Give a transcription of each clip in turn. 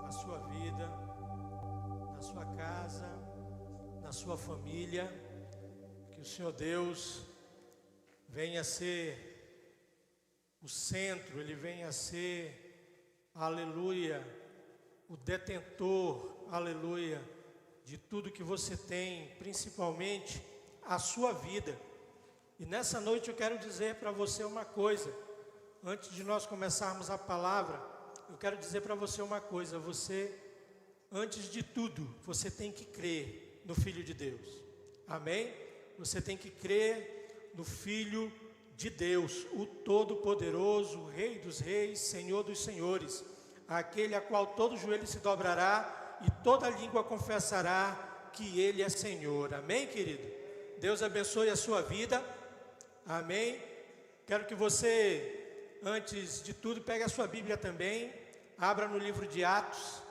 na sua vida, na sua casa, na sua família. Que o Senhor Deus venha ser o centro, Ele venha ser, aleluia, o detentor, aleluia, de tudo que você tem, principalmente a sua vida. E nessa noite eu quero dizer para você uma coisa. Antes de nós começarmos a palavra, eu quero dizer para você uma coisa. Você, antes de tudo, você tem que crer no Filho de Deus. Amém? Você tem que crer no Filho de Deus, o Todo-Poderoso, o Rei dos Reis, Senhor dos Senhores, aquele a qual todo joelho se dobrará e toda língua confessará que Ele é Senhor. Amém, querido? Deus abençoe a sua vida. Amém? Quero que você, antes de tudo, pegue a sua Bíblia também, abra no livro de Atos.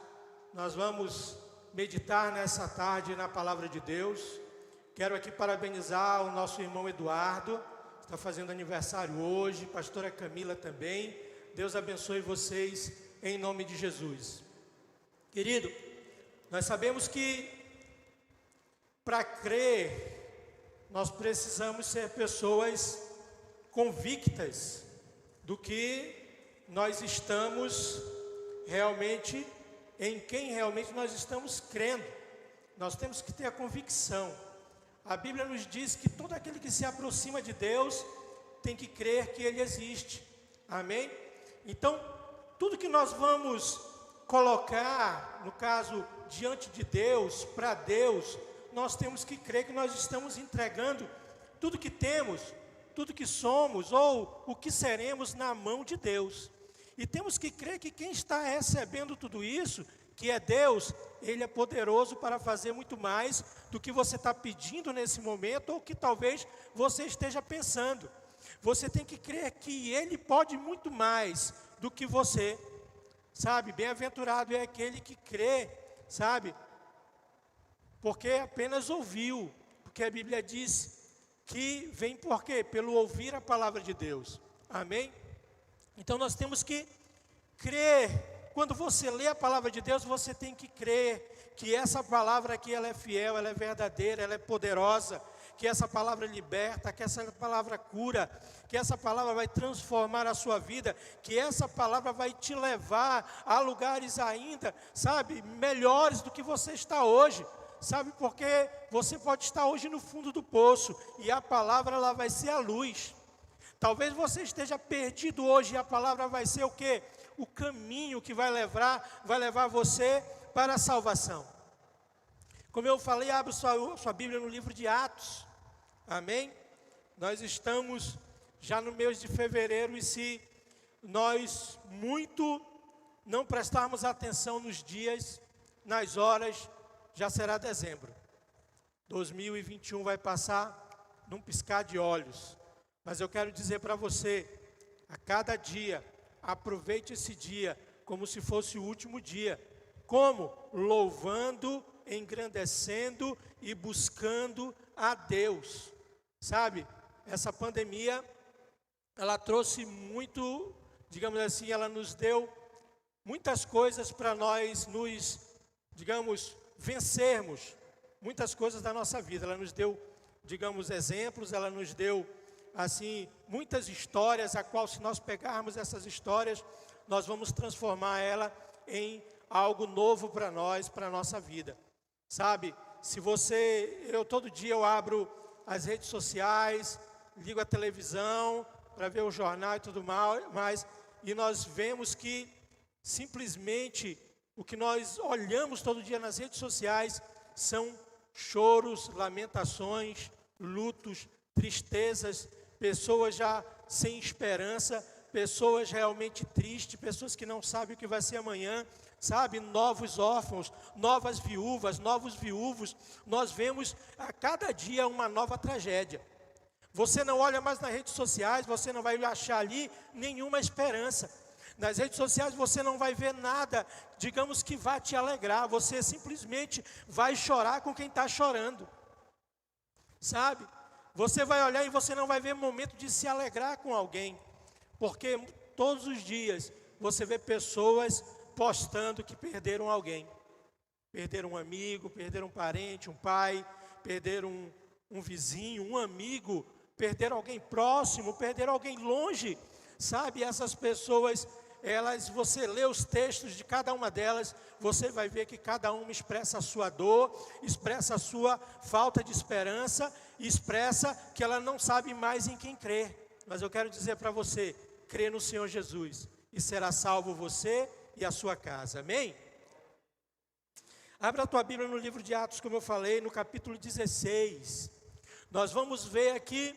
Nós vamos meditar nessa tarde na palavra de Deus. Quero aqui parabenizar o nosso irmão Eduardo, que está fazendo aniversário hoje, pastora Camila também. Deus abençoe vocês em nome de Jesus. Querido, nós sabemos que para crer, nós precisamos ser pessoas convictas do que nós estamos realmente, em quem realmente nós estamos crendo. Nós temos que ter a convicção. A Bíblia nos diz que todo aquele que se aproxima de Deus tem que crer que Ele existe. Amém? Então, tudo que nós vamos colocar, no caso, diante de Deus, para Deus, nós temos que crer que nós estamos entregando tudo que temos, tudo que somos ou o que seremos na mão de Deus. E temos que crer que quem está recebendo tudo isso, que é Deus, Ele é poderoso para fazer muito mais do que você está pedindo nesse momento ou que talvez você esteja pensando. Você tem que crer que Ele pode muito mais do que você, sabe? Bem-aventurado é aquele que crê, sabe? Porque apenas ouviu, porque a Bíblia diz que vem por quê? Pelo ouvir a palavra de Deus. Amém? Então nós temos que crer. Quando você lê a palavra de Deus, você tem que crer que essa palavra aqui, ela é fiel, ela é verdadeira, ela é poderosa, que essa palavra liberta, que essa palavra cura, que essa palavra vai transformar a sua vida, que essa palavra vai te levar a lugares ainda, sabe, melhores do que você está hoje. Sabe, porque você pode estar hoje no fundo do poço e a palavra ela vai ser a luz. Talvez você esteja perdido hoje e a palavra vai ser o quê? O caminho que vai levar você para a salvação. Como eu falei, abra sua Bíblia no livro de Atos. Amém? Nós estamos já no mês de fevereiro e se nós muito não prestarmos atenção nos dias, nas horas, já será dezembro. 2021 vai passar num piscar de olhos. Mas eu quero dizer para você, a cada dia, aproveite esse dia como se fosse o último dia. Como? Louvando, engrandecendo e buscando a Deus. Sabe, essa pandemia, ela trouxe muito, digamos assim, ela nos deu muitas coisas para nós nos, digamos, vencermos muitas coisas da nossa vida. Ela nos deu, digamos, exemplos, ela nos deu, assim, muitas histórias, a qual se nós pegarmos essas histórias, nós vamos transformar ela em algo novo para nós, para a nossa vida. Sabe, se você, todo dia eu abro as redes sociais, ligo a televisão para ver o jornal e tudo mais, e nós vemos que simplesmente o que nós olhamos todo dia nas redes sociais são choros, lamentações, lutos, tristezas, pessoas já sem esperança, pessoas realmente tristes, pessoas que não sabem o que vai ser amanhã, sabe? Novos órfãos, novas viúvas, novos viúvos. Nós vemos a cada dia uma nova tragédia. Você não olha mais nas redes sociais, você não vai achar ali nenhuma esperança. Nas redes sociais você não vai ver nada, digamos, que vá te alegrar. Você simplesmente vai chorar com quem está chorando, sabe? Você vai olhar e você não vai ver momento de se alegrar com alguém, porque todos os dias você vê pessoas postando que perderam alguém. Perderam um amigo, perderam um parente, um pai, perderam um vizinho, um amigo, perderam alguém próximo, perderam alguém longe. Sabe, essas pessoas, você lê os textos de cada uma delas, você vai ver que cada uma expressa a sua dor, expressa a sua falta de esperança, expressa que ela não sabe mais em quem crer. Mas eu quero dizer para você, crê no Senhor Jesus, e será salvo você e a sua casa, amém? Abra a tua Bíblia no livro de Atos, como eu falei, no capítulo 16. Nós vamos ver aqui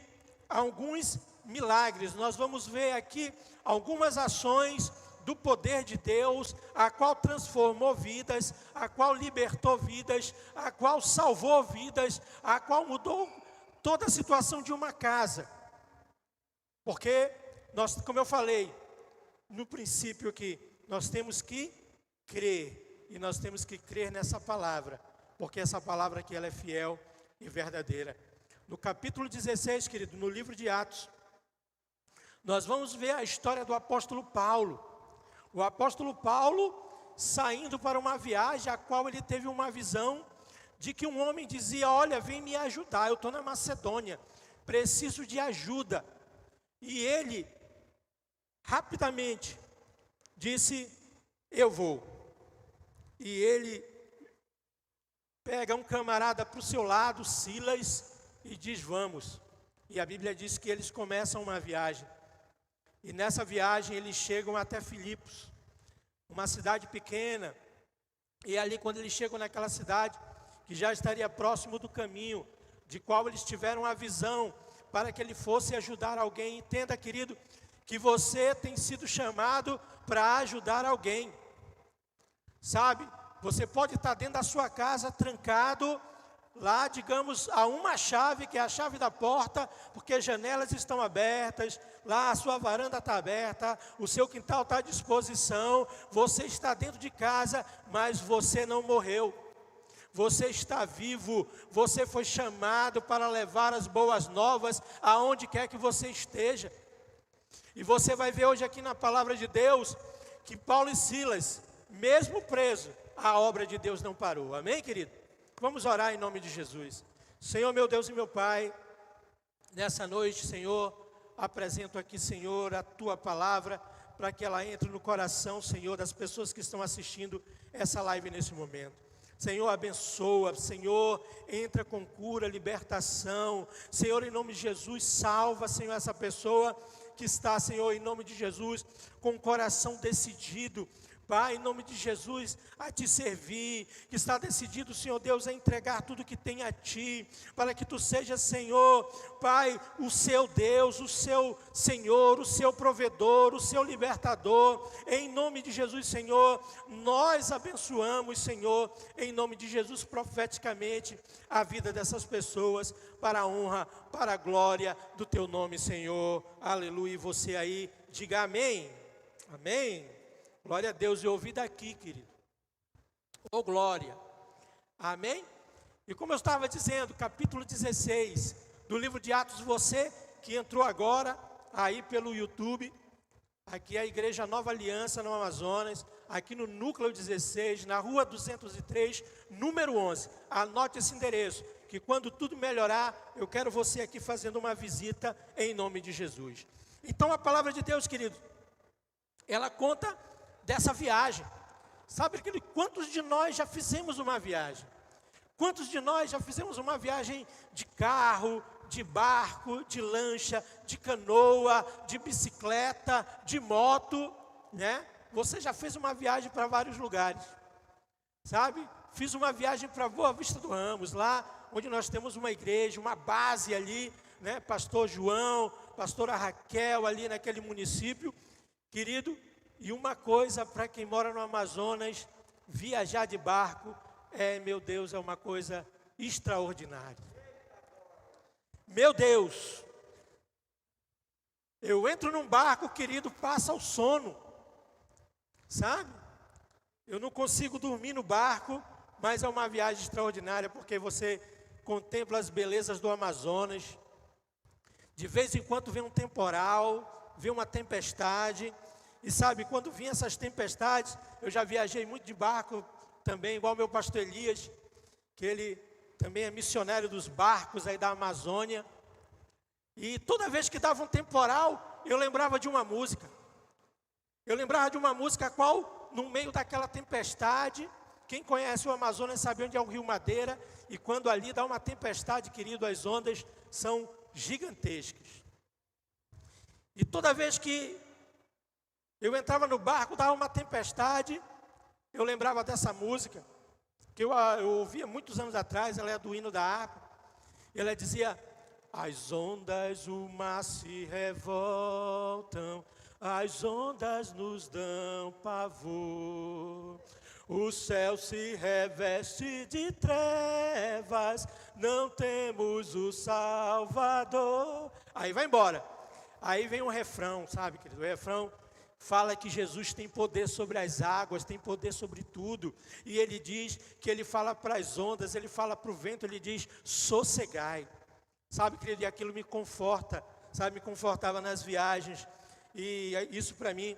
alguns milagres, nós vamos ver aqui algumas ações do poder de Deus, a qual transformou vidas, a qual libertou vidas, a qual salvou vidas, a qual mudou toda a situação de uma casa. Porque nós, como eu falei no princípio aqui, nós temos que crer. E nós temos que crer nessa palavra, porque essa palavra aqui ela é fiel e verdadeira. No capítulo 16, querido, no livro de Atos, nós vamos ver a história do apóstolo Paulo. O apóstolo Paulo saindo para uma viagem, a qual ele teve uma visão de que um homem dizia: olha, vem me ajudar, eu estou na Macedônia, preciso de ajuda. E ele, rapidamente, disse: eu vou. E ele pega um camarada para o seu lado, Silas, e diz: vamos. E a Bíblia diz que eles começam uma viagem. E nessa viagem eles chegam até Filipos, uma cidade pequena. E ali, quando eles chegam naquela cidade, que já estaria próximo do caminho, de qual eles tiveram a visão para que ele fosse ajudar alguém. Entenda, querido, que você tem sido chamado para ajudar alguém. Sabe, você pode estar dentro da sua casa, trancado, lá, digamos, a uma chave, que é a chave da porta, porque as janelas estão abertas, lá a sua varanda está aberta, o seu quintal está à disposição, você está dentro de casa, mas você não morreu. Você está vivo, você foi chamado para levar as boas novas aonde quer que você esteja. E você vai ver hoje aqui na palavra de Deus, que Paulo e Silas, mesmo preso, a obra de Deus não parou. Amém, querido? Vamos orar em nome de Jesus. Senhor, meu Deus e meu Pai, nessa noite, Senhor, apresento aqui, Senhor, a Tua palavra, para que ela entre no coração, Senhor, das pessoas que estão assistindo essa live nesse momento. Senhor, abençoa, Senhor, entra com cura, libertação. Senhor, em nome de Jesus, salva, Senhor, essa pessoa que está, Senhor, em nome de Jesus, com o coração decidido, Pai, em nome de Jesus, a Te servir, que está decidido, Senhor Deus, a entregar tudo que tem a Ti, para que Tu sejas, Senhor, Pai, o seu Deus, o seu Senhor, o seu provedor, o seu libertador. Em nome de Jesus, Senhor, nós abençoamos, Senhor, em nome de Jesus, profeticamente, a vida dessas pessoas, para a honra, para a glória do Teu nome, Senhor. Aleluia. E você aí, diga amém. Amém. Glória a Deus, eu ouvi daqui, querido. Oh, glória. Amém? E como eu estava dizendo, capítulo 16 do livro de Atos, você que entrou agora aí pelo YouTube, aqui é a Igreja Nova Aliança no Amazonas, aqui no Núcleo 16, na rua 203, número 11. Anote esse endereço, que quando tudo melhorar, eu quero você aqui fazendo uma visita em nome de Jesus. Então a palavra de Deus, querido, ela conta dessa viagem. Sabe, quantos de nós já fizemos uma viagem? Quantos de nós já fizemos uma viagem de carro, de barco, de lancha, de canoa, de bicicleta, de moto, né? Você já fez uma viagem para vários lugares, sabe? Fiz uma viagem para Boa Vista do Ramos, lá onde nós temos uma igreja, uma base ali, né? Pastor João, pastora Raquel ali naquele município, querido. E uma coisa, para quem mora no Amazonas, viajar de barco, meu Deus, é uma coisa extraordinária. Meu Deus, eu entro num barco, querido, passa o sono, sabe? Eu não consigo dormir no barco, mas é uma viagem extraordinária, porque você contempla as belezas do Amazonas. De vez em quando vem um temporal, vem uma tempestade, E sabe, quando vinham essas tempestades, eu já viajei muito de barco também, igual meu pastor Elias, que ele também é missionário dos barcos aí da Amazônia. E toda vez que dava um temporal, eu lembrava de uma música. Eu lembrava de uma música a qual, no meio daquela tempestade, quem conhece o Amazonas sabe onde é o Rio Madeira, e quando ali dá uma tempestade, querido, as ondas são gigantescas. E toda vez que eu entrava no barco, dava uma tempestade, eu lembrava dessa música, que eu ouvia muitos anos atrás, ela é do hino da harpa. Ela dizia: as ondas, o mar se revoltam, as ondas nos dão pavor, o céu se reveste de trevas, não temos o Salvador. Aí vai embora. Aí vem um refrão, sabe, querido? O refrão fala que Jesus tem poder sobre as águas, tem poder sobre tudo. E ele diz que ele fala para as ondas, ele fala para o vento, ele diz: sossegai. Sabe, querido, e aquilo me conforta, sabe, me confortava nas viagens. E isso para mim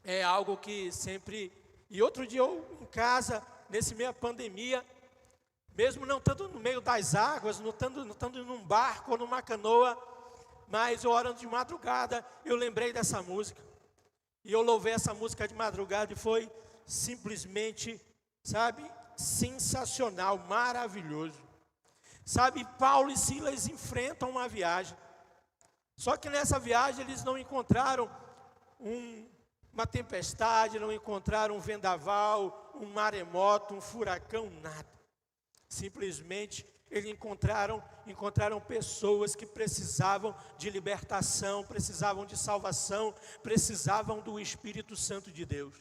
é algo que sempre... E outro dia eu em casa, nesse meio da pandemia, mesmo não estando no meio das águas, não estando num barco ou numa canoa, mas eu orando de madrugada, eu lembrei dessa música. E eu louvei essa música de madrugada e foi simplesmente, sabe, sensacional, maravilhoso. Sabe, Paulo e Silas enfrentam uma viagem. Só que nessa viagem eles não encontraram uma tempestade, não encontraram um vendaval, um maremoto, um furacão, nada. Simplesmente eles encontraram pessoas que precisavam de libertação, precisavam de salvação, precisavam do Espírito Santo de Deus.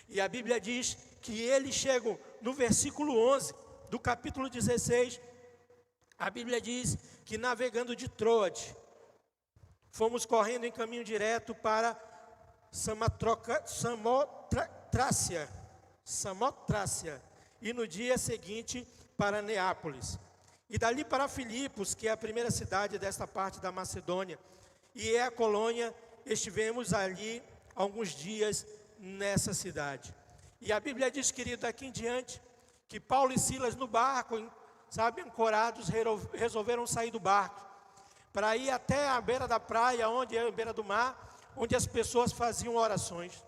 E a Bíblia diz que eles chegam no versículo 11 do capítulo 16, a Bíblia diz que navegando de Troade, fomos correndo em caminho direto para Samotrácia, e no dia seguinte para Neápolis, e dali para Filipos, que é a primeira cidade desta parte da Macedônia, e é a colônia. Estivemos ali alguns dias nessa cidade. E a Bíblia diz, querido, daqui em diante, que Paulo e Silas no barco, sabe, ancorados, resolveram sair do barco, para ir até a beira da praia, onde é a beira do mar, onde as pessoas faziam orações.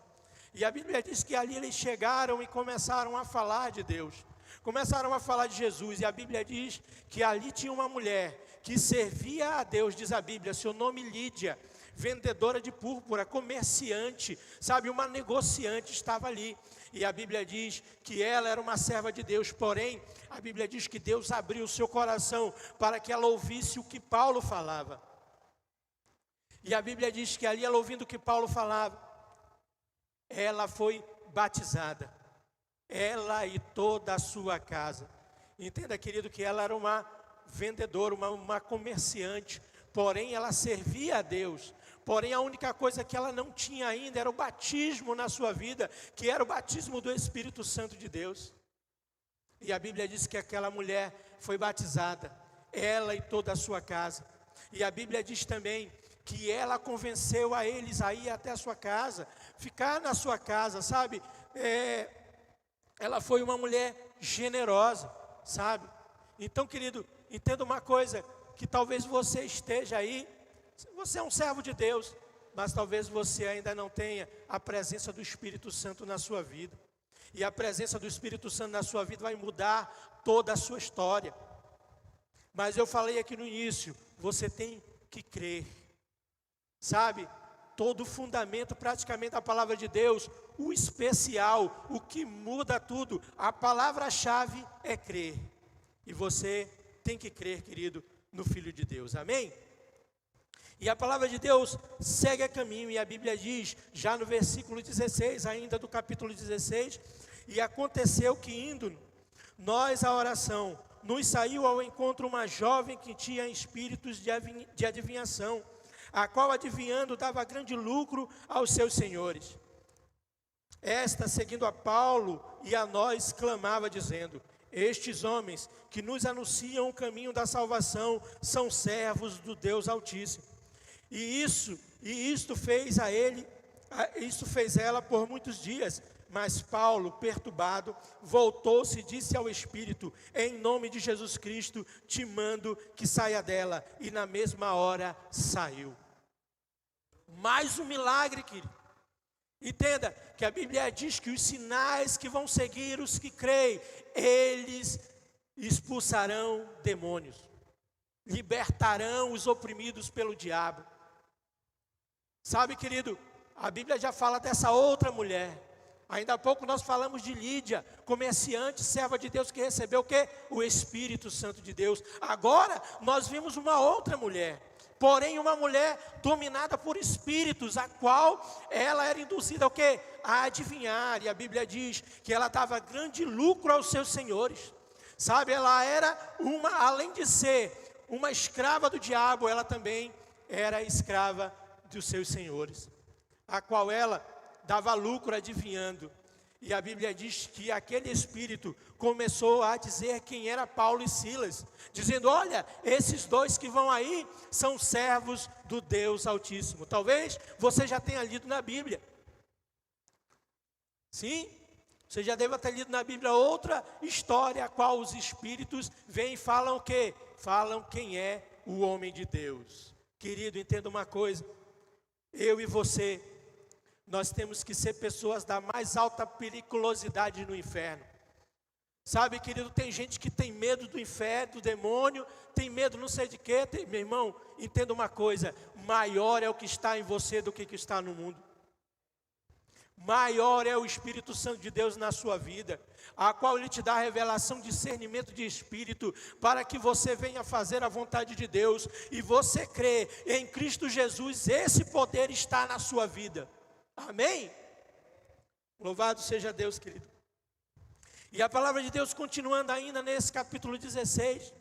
E a Bíblia diz que ali eles chegaram e começaram a falar de Deus, começaram a falar de Jesus. E a Bíblia diz que ali tinha uma mulher que servia a Deus, diz a Bíblia, seu nome Lídia, vendedora de púrpura, comerciante, sabe, uma negociante, estava ali. E a Bíblia diz que ela era uma serva de Deus, porém, a Bíblia diz que Deus abriu o seu coração para que ela ouvisse o que Paulo falava. E a Bíblia diz que ali, ela ouvindo o que Paulo falava, ela foi batizada, ela e toda a sua casa. Entenda, querido, que ela era uma vendedora, uma comerciante, porém ela servia a Deus. Porém a única coisa que ela não tinha ainda era o batismo na sua vida, que era o batismo do Espírito Santo de Deus. E a Bíblia diz que aquela mulher foi batizada, ela e toda a sua casa. E a Bíblia diz também que ela convenceu a eles a ir até a sua casa, ficar na sua casa, sabe? Ela foi uma mulher generosa, sabe? Então, querido, entenda uma coisa, que talvez você esteja aí, você é um servo de Deus, mas talvez você ainda não tenha a presença do Espírito Santo na sua vida. E a presença do Espírito Santo na sua vida vai mudar toda a sua história. Mas eu falei aqui no início, você tem que crer. Sabe, todo o fundamento praticamente da palavra de Deus, o especial, o que muda tudo, a palavra-chave é crer. E você tem que crer, querido, no Filho de Deus, amém? E a palavra de Deus segue a caminho, e a Bíblia diz, já no versículo 16, ainda do capítulo 16, e aconteceu que indo nós à oração, nos saiu ao encontro uma jovem que tinha espíritos de adivinhação, a qual adivinhando dava grande lucro aos seus senhores. Esta, seguindo a Paulo e a nós, clamava dizendo: estes homens que nos anunciam o caminho da salvação são servos do Deus Altíssimo. E isto fez a ele Isso fez ela por muitos dias. Mas Paulo, perturbado, voltou-se e disse ao Espírito: em nome de Jesus Cristo, te mando que saia dela. E na mesma hora saiu. Mais um milagre, querido. Entenda que a Bíblia diz que os sinais que vão seguir os que creem, eles expulsarão demônios, libertarão os oprimidos pelo diabo. Sabe, querido, a Bíblia já fala dessa outra mulher. Ainda há pouco nós falamos de Lídia, comerciante, serva de Deus, que recebeu o quê? O Espírito Santo de Deus. Agora nós vimos uma outra mulher, porém uma mulher dominada por espíritos, a qual ela era induzida ao quê? A adivinhar. E a Bíblia diz que ela dava grande lucro aos seus senhores. Sabe, ela era além de ser uma escrava do diabo, ela também era escrava dos seus senhores, a qual ela dava lucro adivinhando. E a Bíblia diz que aquele espírito começou a dizer quem era Paulo e Silas, dizendo: olha, esses dois que vão aí são servos do Deus Altíssimo. Talvez você já tenha lido na Bíblia. Sim, você já deve ter lido na Bíblia outra história, a qual os espíritos vêm e falam o quê? Falam quem é o homem de Deus. Querido, entenda uma coisa: eu e você, nós temos que ser pessoas da mais alta periculosidade no inferno. Sabe, querido, tem gente que tem medo do inferno, do demônio, tem medo não sei de quê. Meu irmão, entenda uma coisa: maior é o que está em você do que está no mundo. Maior é o Espírito Santo de Deus na sua vida, a qual Ele te dá revelação, discernimento de espírito, para que você venha fazer a vontade de Deus. E você crê em Cristo Jesus, esse poder está na sua vida. Amém? Louvado seja Deus, querido. E a palavra de Deus, continuando ainda nesse capítulo 16,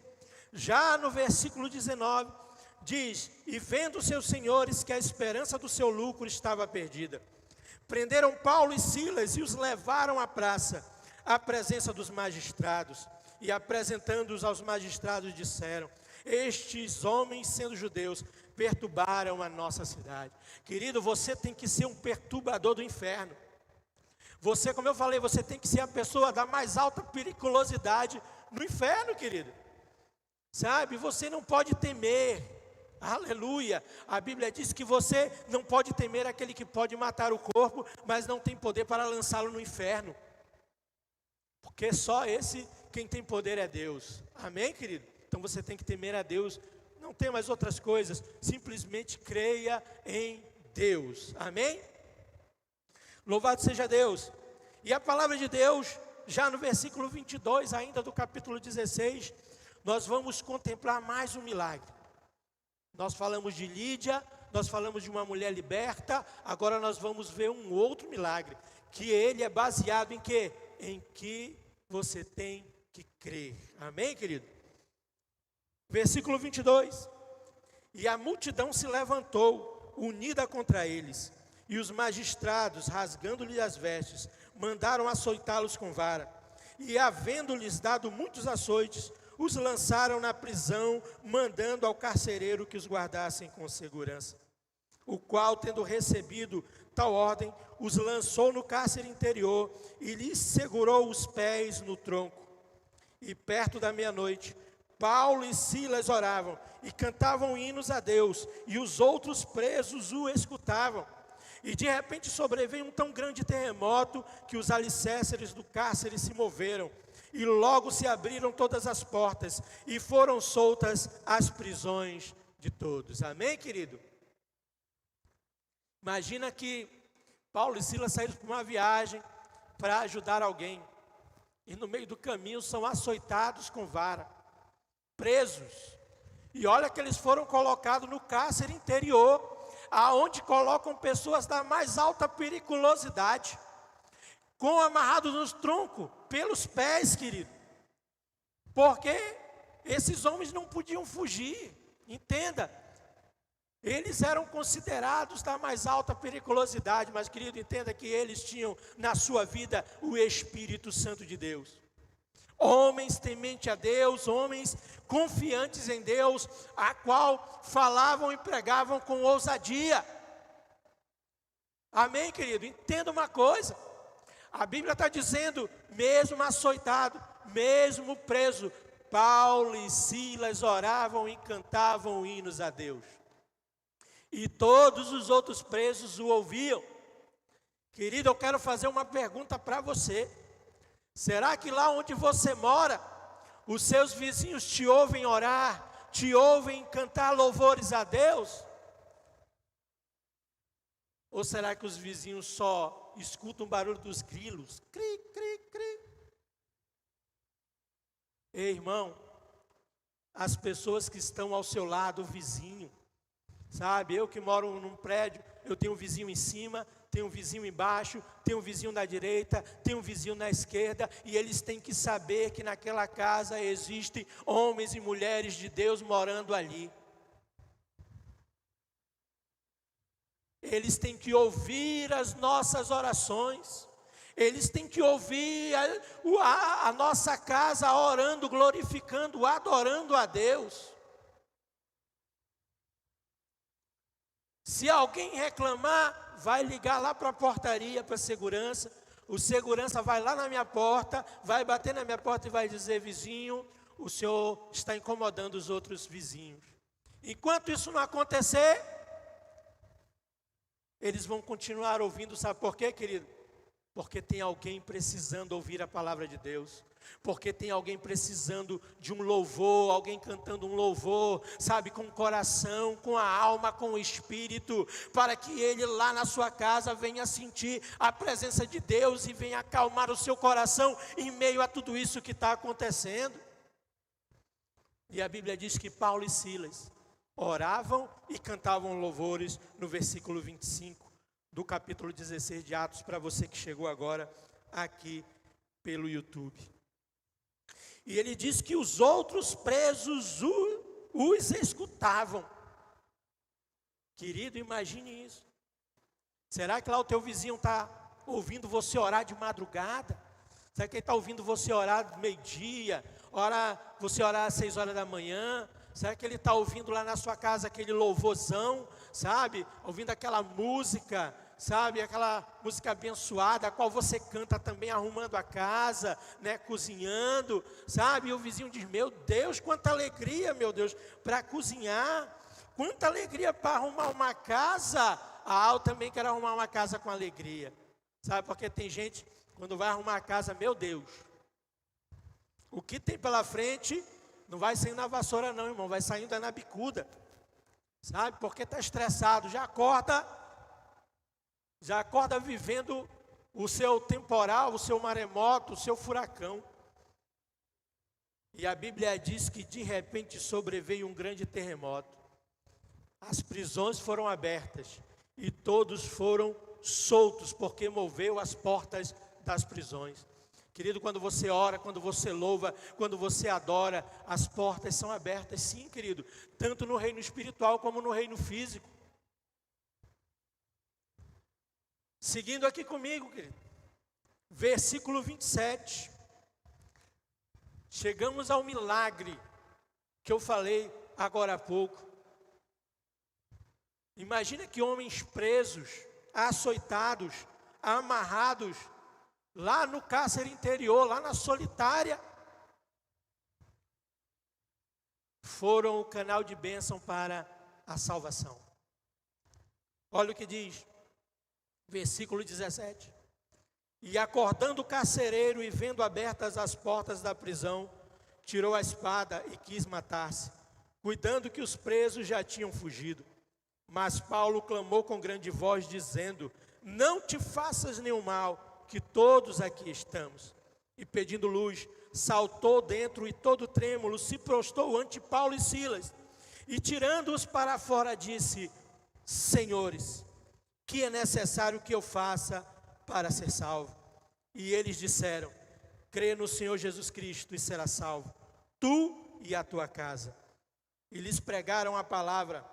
já no versículo 19, diz: e vendo seus senhores que a esperança do seu lucro estava perdida, prenderam Paulo e Silas e os levaram à praça, à presença dos magistrados. E apresentando-os aos magistrados, disseram: estes homens, sendo judeus, perturbaram a nossa cidade. Querido, você tem que ser um perturbador do inferno. Você, como eu falei, você tem que ser a pessoa da mais alta periculosidade no inferno, querido. Sabe, você não pode temer. Aleluia. A Bíblia diz que você não pode temer aquele que pode matar o corpo, mas não tem poder para lançá-lo no inferno. Porque só esse, quem tem poder é Deus. Amém, querido? Então você tem que temer a Deus. Não tem mais outras coisas. Simplesmente creia em Deus. Amém? Louvado seja Deus. E a palavra de Deus, já no versículo 22, ainda do capítulo 16, nós vamos contemplar mais um milagre. Nós falamos de Lídia, nós falamos de uma mulher liberta, agora nós vamos ver um outro milagre, que ele é baseado em quê? Em que você tem que crer. Amém, querido? Versículo 22. E a multidão se levantou, unida contra eles, e os magistrados, rasgando-lhe as vestes, mandaram açoitá-los com vara. E havendo-lhes dado muitos açoites, os lançaram na prisão, mandando ao carcereiro que os guardassem com segurança. O qual, tendo recebido tal ordem, os lançou no cárcere interior e lhes segurou os pés no tronco. E perto da meia-noite, Paulo e Silas oravam e cantavam hinos a Deus, e os outros presos o escutavam. E de repente sobreveio um tão grande terremoto que os alicerces do cárcere se moveram. E logo se abriram todas as portas e foram soltas as prisões de todos. Amém, querido? Imagina que Paulo e Silas saíram para uma viagem para ajudar alguém. E no meio do caminho são açoitados com vara, presos. E olha que eles foram colocados no cárcere interior, aonde colocam pessoas da mais alta periculosidade, amarrados nos troncos, pelos pés, querido. Porque esses homens não podiam fugir. Entenda, eles eram considerados da mais alta periculosidade, mas, querido, entenda que eles tinham na sua vida o Espírito Santo de Deus. Homens tementes a Deus, homens confiantes em Deus, a qual falavam e pregavam com ousadia. Amém, querido? Entenda uma coisa. A Bíblia está dizendo, mesmo açoitado, mesmo preso, Paulo e Silas oravam e cantavam hinos a Deus. E todos os outros presos o ouviam. Querido, eu quero fazer uma pergunta para você. Será que lá onde você mora, os seus vizinhos te ouvem orar, te ouvem cantar louvores a Deus? Ou será que os vizinhos só escutam o barulho dos grilos? Cri, cri, cri. Ei, irmão, as pessoas que estão ao seu lado, o vizinho, sabe, eu que moro num prédio, eu tenho um vizinho em cima, tenho um vizinho embaixo, tenho um vizinho na direita, tenho um vizinho na esquerda, e eles têm que saber que naquela casa existem homens e mulheres de Deus morando ali. Eles têm que ouvir as nossas orações, eles têm que ouvir a nossa casa orando, glorificando, adorando a Deus. Se alguém reclamar, vai ligar lá para a portaria, para a segurança. O segurança vai lá na minha porta, vai bater na minha porta e vai dizer: vizinho, o senhor está incomodando os outros vizinhos. Enquanto isso não acontecer, eles vão continuar ouvindo. Sabe por quê, querido? Porque tem alguém precisando ouvir a palavra de Deus. Porque tem alguém precisando de um louvor, alguém cantando um louvor, sabe, com o coração, com a alma, com o espírito, para que ele lá na sua casa venha sentir a presença de Deus e venha acalmar o seu coração em meio a tudo isso que está acontecendo. E a Bíblia diz que Paulo e Silas oravam e cantavam louvores no versículo 25 do capítulo 16 de Atos, para você que chegou agora aqui pelo YouTube. E ele diz que os outros presos os escutavam. Querido, imagine isso. Será que lá o teu vizinho está ouvindo você orar de madrugada? Será que ele está ouvindo você orar meio-dia? Você orar às 6 horas da manhã? Será que ele está ouvindo lá na sua casa aquele louvorzão, sabe? Ouvindo aquela música, sabe? Aquela música abençoada, a qual você canta também arrumando a casa, né? Cozinhando, sabe? E o vizinho diz: meu Deus, quanta alegria, meu Deus, para cozinhar. Quanta alegria para arrumar uma casa. Eu também quero arrumar uma casa com alegria. Sabe? Porque tem gente, quando vai arrumar a casa, meu Deus, o que tem pela frente não vai sair na vassoura não, irmão, vai saindo na bicuda, sabe, porque está estressado, já acorda vivendo o seu temporal, o seu maremoto, o seu furacão. E a Bíblia diz que de repente sobreveio um grande terremoto, as prisões foram abertas e todos foram soltos, porque moveu as portas das prisões. Querido, quando você ora, quando você louva, quando você adora, as portas são abertas, sim, querido, tanto no reino espiritual como no reino físico. Seguindo aqui comigo, querido, versículo 27, chegamos ao milagre que eu falei agora há pouco. Imagina que homens presos, açoitados, amarrados, lá no cárcere interior, lá na solitária, foram o canal de bênção para a salvação. Olha o que diz, versículo 17. E acordando o carcereiro e vendo abertas as portas da prisão, tirou a espada e quis matar-se, cuidando que os presos já tinham fugido. Mas Paulo clamou com grande voz, dizendo: não te faças nenhum mal, que todos aqui estamos. E pedindo luz, saltou dentro e todo trêmulo se prostrou ante Paulo e Silas. E tirando-os para fora disse: senhores, que é necessário que eu faça para ser salvo? E eles disseram: crê no Senhor Jesus Cristo e será salvo, tu e a tua casa. E lhes pregaram a palavra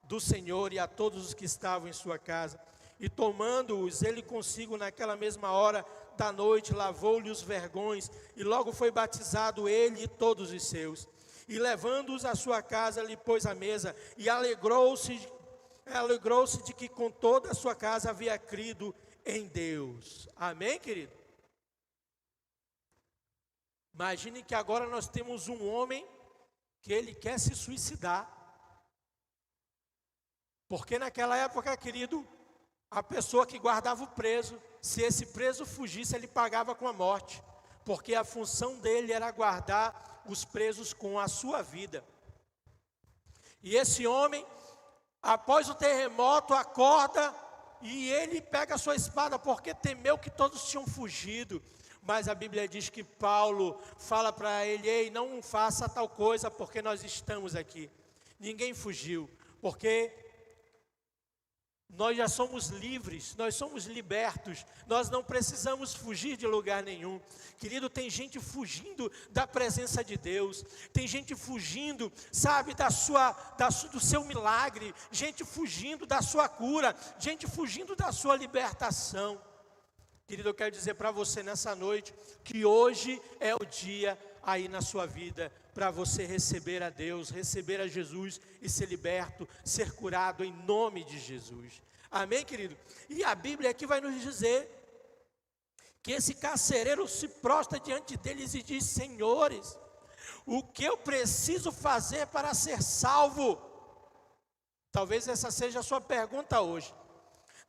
do Senhor e a todos os que estavam em sua casa. E tomando-os ele consigo naquela mesma hora da noite, lavou-lhe os vergões, e logo foi batizado ele e todos os seus. E levando-os à sua casa, lhe pôs à mesa, e alegrou-se de que com toda a sua casa havia crido em Deus. Amém, querido? Imagine que agora nós temos um homem que ele quer se suicidar. Porque naquela época, querido, a pessoa que guardava o preso, se esse preso fugisse, ele pagava com a morte. Porque a função dele era guardar os presos com a sua vida. E esse homem, após o terremoto, acorda e ele pega a sua espada, porque temeu que todos tinham fugido. Mas a Bíblia diz que Paulo fala para ele: ei, não faça tal coisa, porque nós estamos aqui. Ninguém fugiu, porque nós já somos livres, nós somos libertos, nós não precisamos fugir de lugar nenhum. Querido, tem gente fugindo da presença de Deus, tem gente fugindo, sabe, do seu milagre, gente fugindo da sua cura, gente fugindo da sua libertação. Querido, eu quero dizer para você nessa noite, que hoje é o dia aí na sua vida, para você receber a Deus, receber a Jesus e ser liberto, ser curado em nome de Jesus. Amém, querido? E a Bíblia aqui vai nos dizer que esse carcereiro se prostra diante deles e diz: senhores, o que eu preciso fazer para ser salvo? Talvez essa seja a sua pergunta hoje.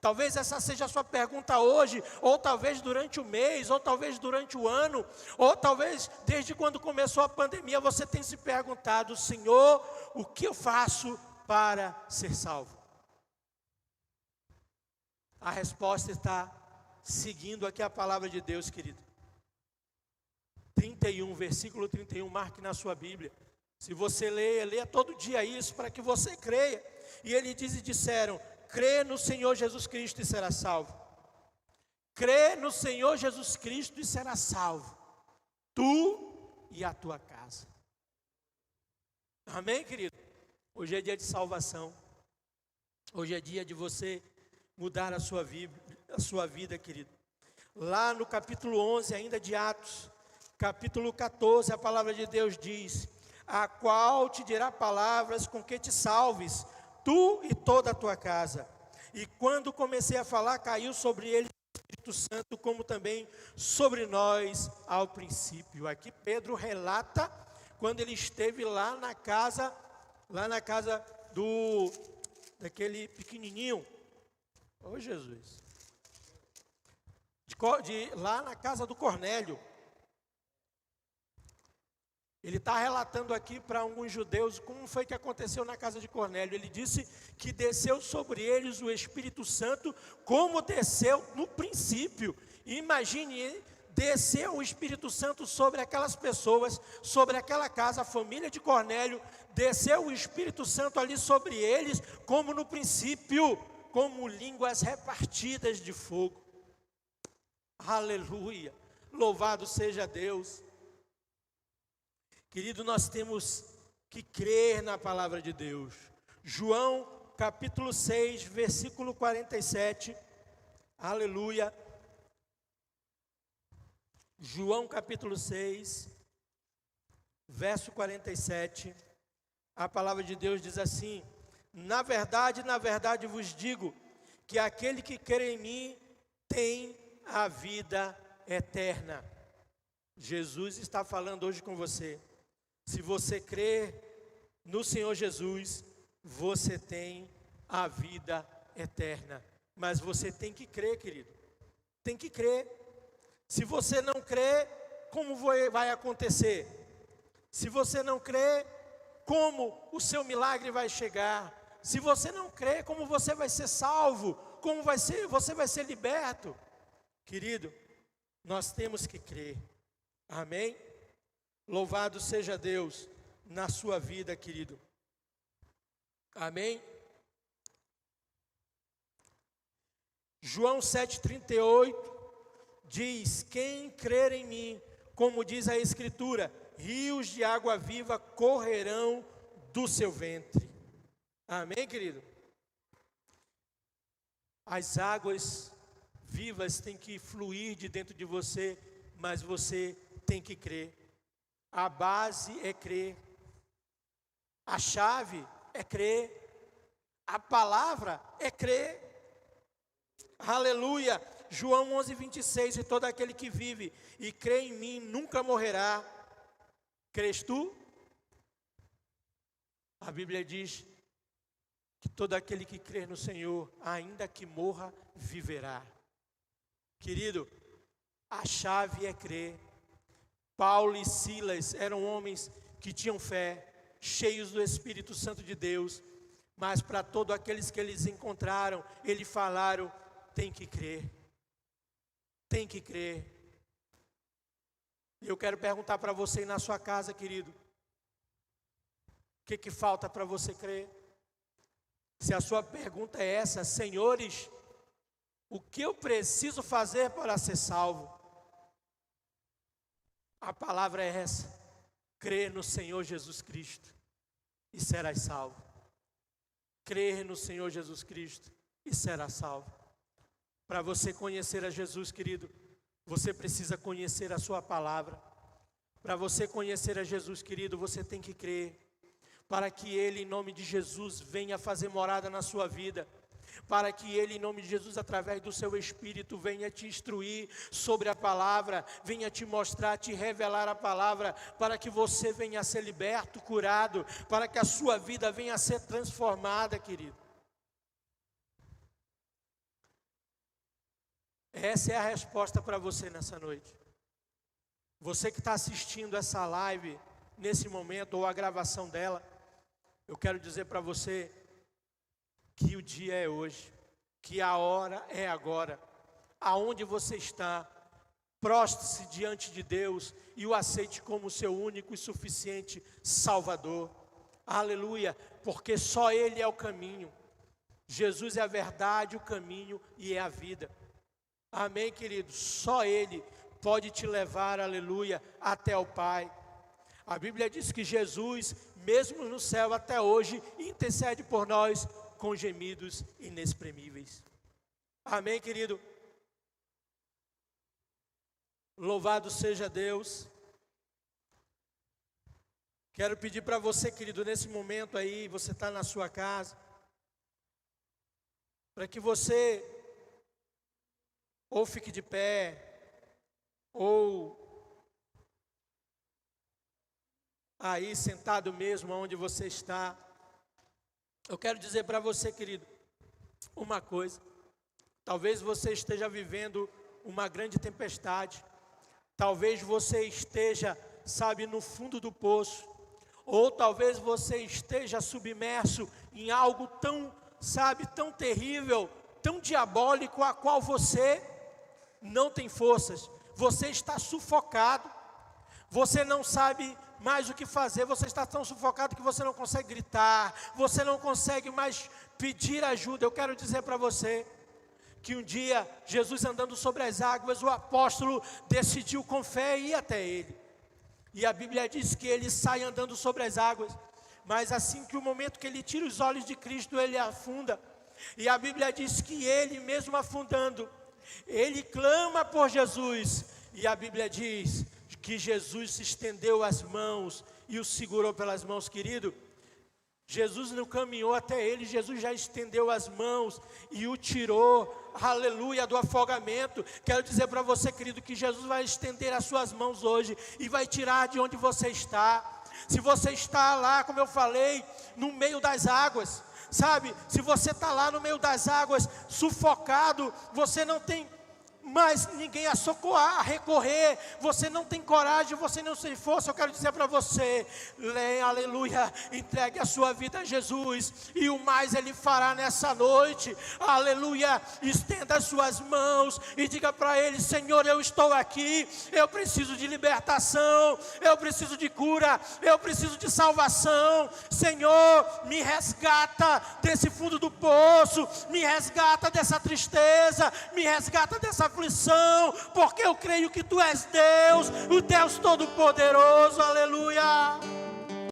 Talvez essa seja a sua pergunta hoje, ou talvez durante o mês, ou talvez durante o ano, ou talvez desde quando começou a pandemia você tenha se perguntado: Senhor, o que eu faço para ser salvo? A resposta está seguindo aqui a palavra de Deus, querido. 31, versículo 31, marque na sua Bíblia. Se você leia todo dia isso, para que você creia. E ele diz e disseram: crê no Senhor Jesus Cristo e será salvo. Crê no Senhor Jesus Cristo e será salvo, tu e a tua casa. Amém, querido? Hoje é dia de salvação. Hoje é dia de você mudar a sua vida, querido. Lá no capítulo 11 ainda de Atos, capítulo 14, a palavra de Deus diz: a qual te dirá palavras com que te salves, tu e toda a tua casa. E quando comecei a falar, caiu sobre ele o Espírito Santo, como também sobre nós ao princípio. Aqui Pedro relata quando ele esteve lá na casa daquele pequenininho. Ô Jesus. Lá na casa do Cornélio. Ele está relatando aqui para alguns judeus como foi que aconteceu na casa de Cornélio. Ele disse que desceu sobre eles o Espírito Santo, como desceu no princípio. Imagine, desceu o Espírito Santo sobre aquelas pessoas, sobre aquela casa, a família de Cornélio. Desceu o Espírito Santo ali sobre eles, como no princípio, como línguas repartidas de fogo. Aleluia, louvado seja Deus. Querido, nós temos que crer na palavra de Deus. João capítulo 6, versículo 47, aleluia. João capítulo 6, verso 47, a palavra de Deus diz assim: na verdade vos digo, que aquele que crê em mim tem a vida eterna. Jesus está falando hoje com você. Se você crer no Senhor Jesus, você tem a vida eterna. Mas você tem que crer, querido. Tem que crer. Se você não crer, como vai acontecer? Se você não crer, como o seu milagre vai chegar? Se você não crer, como você vai ser salvo? Como você vai ser liberto? Querido, nós temos que crer. Amém? Louvado seja Deus na sua vida, querido. Amém? João 7,38 diz: quem crer em mim, como diz a Escritura, rios de água viva correrão do seu ventre. Amém, querido? As águas vivas têm que fluir de dentro de você, mas você tem que crer. A base é crer. A chave é crer. A palavra é crer. Aleluia. João 11:26, e todo aquele que vive e crê em mim nunca morrerá. Crês tu? A Bíblia diz que todo aquele que crê no Senhor, ainda que morra, viverá. Querido, a chave é crer. Paulo e Silas eram homens que tinham fé, cheios do Espírito Santo de Deus, mas para todos aqueles que eles encontraram, eles falaram: tem que crer, tem que crer. E eu quero perguntar para você na sua casa, querido, o que falta para você crer? Se a sua pergunta é essa: senhores, o que eu preciso fazer para ser salvo? A palavra é essa: crer no Senhor Jesus Cristo e serás salvo. Crer no Senhor Jesus Cristo e serás salvo. Para você conhecer a Jesus, querido, você precisa conhecer a sua palavra. Para você conhecer a Jesus, querido, você tem que crer. Para que Ele, em nome de Jesus, venha fazer morada na sua vida. Para que Ele, em nome de Jesus, através do seu Espírito, venha te instruir sobre a palavra, venha te mostrar, te revelar a palavra, para que você venha a ser liberto, curado, para que a sua vida venha a ser transformada, querido. Essa é a resposta para você nessa noite. Você que está assistindo essa live, nesse momento, ou a gravação dela, eu quero dizer para você que o dia é hoje, que a hora é agora. Aonde você está, prostre-se diante de Deus e o aceite como seu único e suficiente Salvador. Aleluia, porque só Ele é o caminho. Jesus é a verdade, o caminho e é a vida. Amém, querido? Só Ele pode te levar, aleluia, até o Pai. A Bíblia diz que Jesus, mesmo no céu até hoje, intercede por nós com gemidos inexprimíveis. Amém, querido? Louvado seja Deus. Quero pedir para você, querido, nesse momento aí, você está na sua casa, para que você ou fique de pé, ou aí sentado mesmo onde você está. Eu quero dizer para você, querido, uma coisa. Talvez você esteja vivendo uma grande tempestade. Talvez você esteja, sabe, no fundo do poço. Ou talvez você esteja submerso em algo tão, sabe, tão terrível, tão diabólico, a qual você não tem forças. Você está sufocado. Você não sabe mais o que fazer. Você está tão sufocado que você não consegue gritar. Você não consegue mais pedir ajuda. Eu quero dizer para você que um dia, Jesus andando sobre as águas, o apóstolo decidiu com fé ir até ele. E a Bíblia diz que ele sai andando sobre as águas. Mas assim que o momento que ele tira os olhos de Cristo, ele afunda. E a Bíblia diz que ele, mesmo afundando, ele clama por Jesus. E a Bíblia diz que Jesus se estendeu as mãos e o segurou pelas mãos, querido. Jesus não caminhou até ele, Jesus já estendeu as mãos e o tirou, aleluia, do afogamento. Quero dizer para você, querido, que Jesus vai estender as suas mãos hoje e vai tirar de onde você está. Se você está lá, como eu falei, no meio das águas, sabe, se você está lá no meio das águas, sufocado, você não tem mais ninguém a socorrer, a recorrer, você não tem coragem, você não tem força. Eu quero dizer para você, aleluia, entregue a sua vida a Jesus, e o mais Ele fará nessa noite. Aleluia, estenda as suas mãos e diga para Ele: Senhor, eu estou aqui, eu preciso de libertação, eu preciso de cura, eu preciso de salvação. Senhor, me resgata desse fundo do poço, me resgata dessa tristeza, me resgata dessa aflição, porque eu creio que Tu és Deus, o Deus Todo-Poderoso. Aleluia.